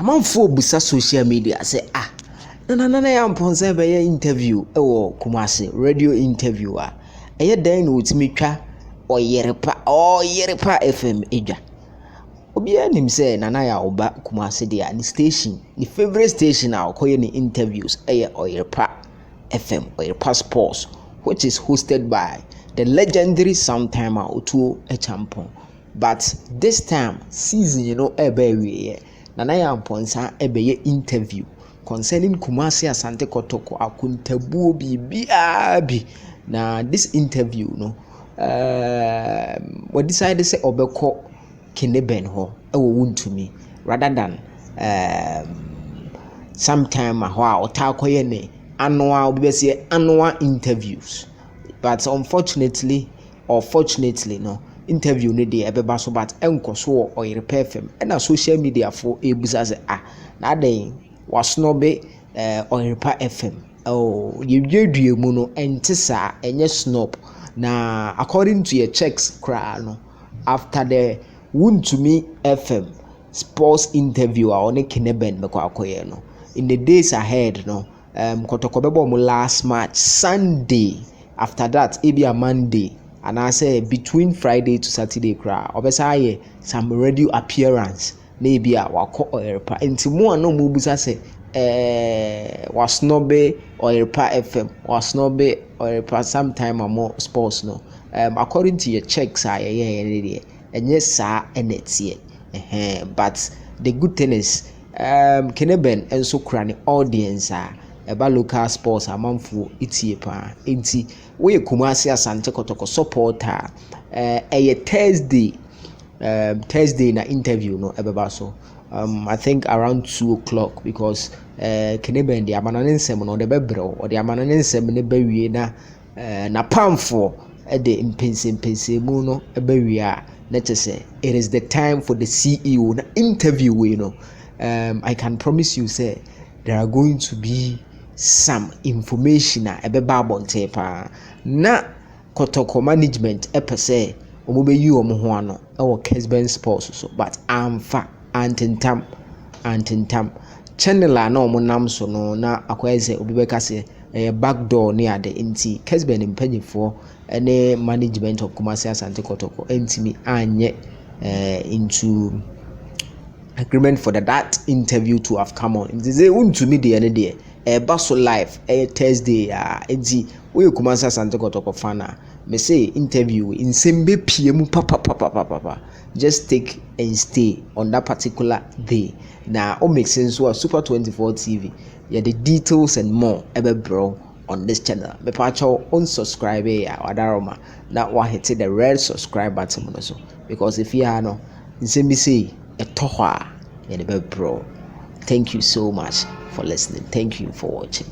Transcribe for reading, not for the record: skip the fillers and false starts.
amanfo busa social media say na Yaw Amponsah be interview ewo Kumasi radio interview eye dan na otimi twa Oyerepa FM edwa obi anim say na Yaw ba Kumasi dia ni station ni favorite station akoye ni interviews Oyerepa FM Oyerepa Sports, which is hosted by the legendary sometime Otuo Echampon. But this time season ebe na Yaw Amponsah ebe interview concerning Kumasi Asante Kotoko akuntabuo bi na this interview we decided say obeko Kineben ho ewo Wontumi rather than sometime otakoye ne annual interviews. But unfortunately or fortunately interview no dey ebeba so but enko so Oyerepa FM na social media for ebusa say na den wasnobe Oyerepa FM yedwedwe mu no entisa enye snob na according to your checks kra after the Wontumi FM sports interview on Kineben meko akoye in the days ahead Kotoko bebo mo last match Sunday. After that it be a Monday, and I say between Friday to Saturday obesa some radio appearance maybe a wako Oyerepa enti mo no mo busa say wasnobe Oyerepa FM wasnobe Oyerepa sometime more sports according to your checks enye sa enetie but the good thing is Kineben enso kra ne audience eba local sports amanfo itie pa enti we Kumasi Asante Kotoko supporter Thursday na interview ebeba so I think around 2:00 because Kineben the amananensem no de bebro or the amananensem ne bawie na pamfo de mpense mu no ebawie a na chese it is the time for the CEO na interview I can promise you say there are going to be some information ebeba abonte pa na Kotoko management epese omobeyi omo ho ano ewo Kesben Sports so but amfa antentam channel na omo nam so no na akwese obibeka se backdoor ne ade enti Kesben mpanyifo ene management of Kumasi Asante Kotoko entimi anye into agreement for that interview to have come on. They say Wontumi dey ene dey baso live Thursday enti we Kumasi Asante Kotoko fan me say interview in sembe pm papa just take and stay on that particular day. Now all makes sense so Super 24 TV the details and more bro on this channel. Me pacho unsubscribe wadaroma na wa hit the red subscribe button so because if you are no nsembi say etohwa bro. Thank you so much for listening. Thank you for watching.